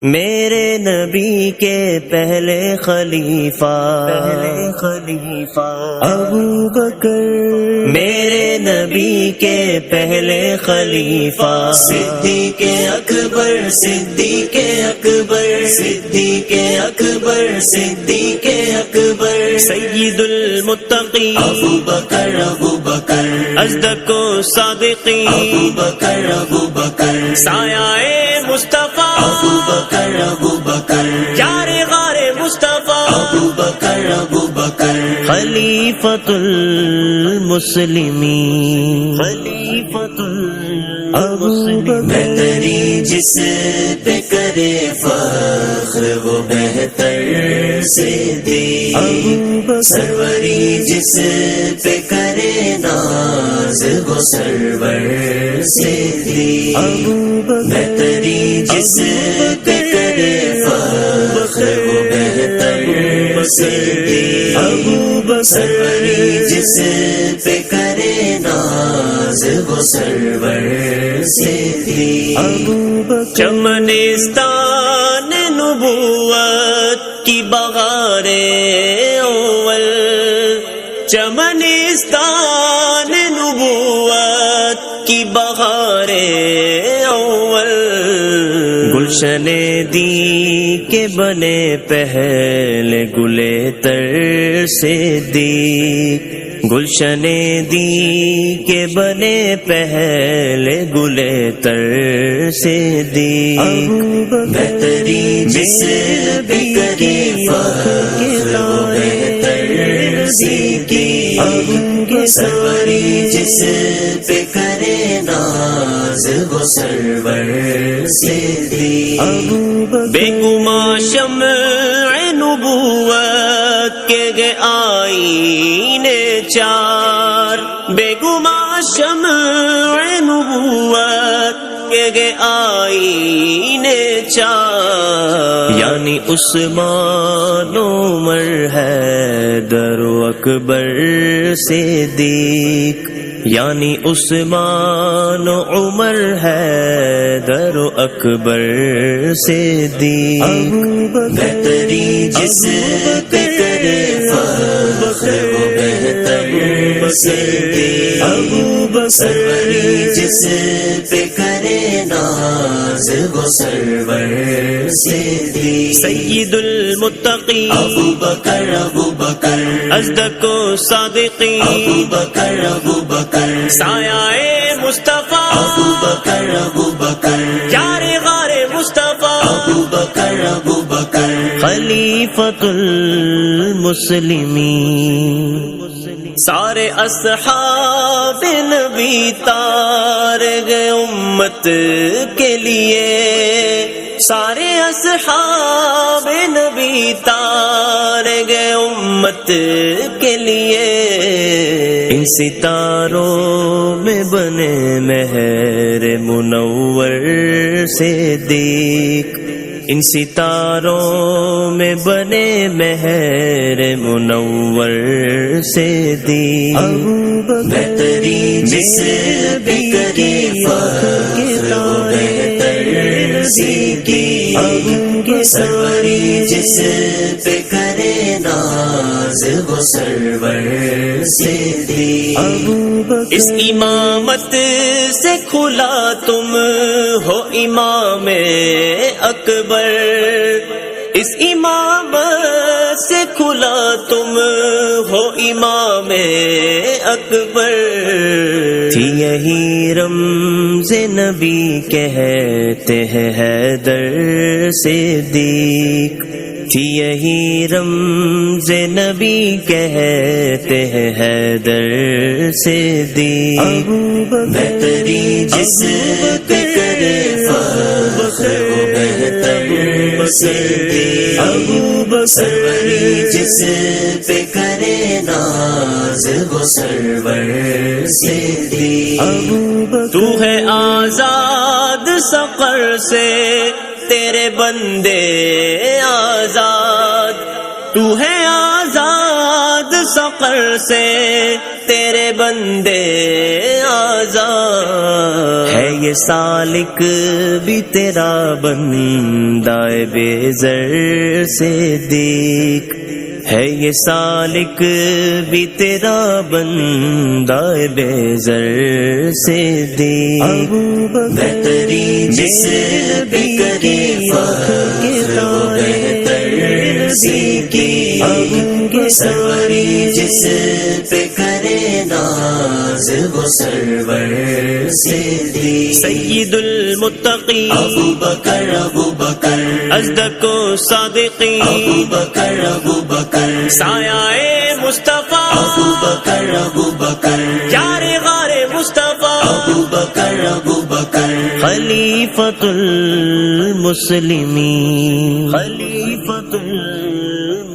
میرے نبی کے پہلے خلیفہ ابو بکر، میرے نبی کے پہلے خلیفہ صدیق اکبر، صدیق اکبر، صدیق اکبر، صدیق اکبر، سید المتقین ابو بکر، ابو بکر، اصدق الصادقین ابو بکر، ابو بکر، سایہ مصطفیٰ ابو بکر، ابو بکر، یار غار مصطفیٰ ابو بکر، ابو بکر، خلیفۃ المسلمین، خلیفۃ المسلمین، بہتری جس پہ کرے فخر وہ بہتر صدیق، سروری جس پہ کرے ناز وہ سرور صدیق، بہتری جس پہ کرے فخر وہ بہتر صدیق، سروری جس پہ کرے ناز وہ سرور صدیق، چمنستان نبوت کی بہاریں اول، چمنستان نبوت کی بہاریں اول، گلشن دی کے بنے پہلے گلے تر صدیق، گلشن دی کے بنے پہلے گلے تر صدیق، بہتری جس پہ کرے فخر وہ بہتر صدیق، سروری جس پہ کرے ناز وہ سرور صدیق، بے گما شمع نبوت کے گے آئینے چار، بے گما شمع نبوت کے گے آئینے چار، یعنی عثمان عمر حیدر و اکبر صدیق، یعنی عثمان عمر حیدر و اکبر صدیق، بہتری جس پہ کرے فخر وہ بہتر صدیق، سروری جس پہ کرے ناز وہ سرور صدیق، سید المتقین ابو بکر، ابو بکر، اصدق الصادقین ابو بکر، ابو بکر، سایہ مصطفیٰ ابو بکر، ابو بکر، یار غار مصطفیٰ ابو بکر، ابو بکر، خلیفۃ المسلمین، سارے اصحاب نبی تار گئے امت کے لیے، سارے اصحاب نبی تار گئے امت کے لیے، ان ستاروں میں بنے مہر منور صدیق، ان ستاروں میں بنے مہر منور صدیق، بہتری جس پہ کرے فخر وہ بہتر صدیق، سروری جس پہ کرے ناز وہ سرور صدیق، اس امامت سے کھلا تم ہو امام اکبر، اس امامت سے کھلا تم ہو امام اکبر، تھی یہی رمز نبی کہتے ہیں حیدر صدیق، تھی یہی رمز نبی کہتے ہیں حیدر صدیق، بہتری جس پہ کرے فخر وہ بہتر صدیق، سروری جس پہ کرے ناز وہ سرور صدیق، تو ہے آزاد سقر سے تیرے بندے آزاد، تو ہے آزاد سقر سقر سے تیرے بندے آزاد، ہے یہ سالک بھی تیرا بندہ بے زر صدیق، ہے یہ سالک بھی تیرا بندہ بے زر صدیق، بہتری جس پہ کرے فخر وہ بہتر کی، سروری جس پہ کرے ناز وہ سرور صدیق، سید المتقین ابو بکر اصدق صادقین ابو بکر سایہ مصطفیٰ ابو بکر یار غار مصطفیٰ ابو بکر خلیفۃ المسلمین خلیفۃ المسلمین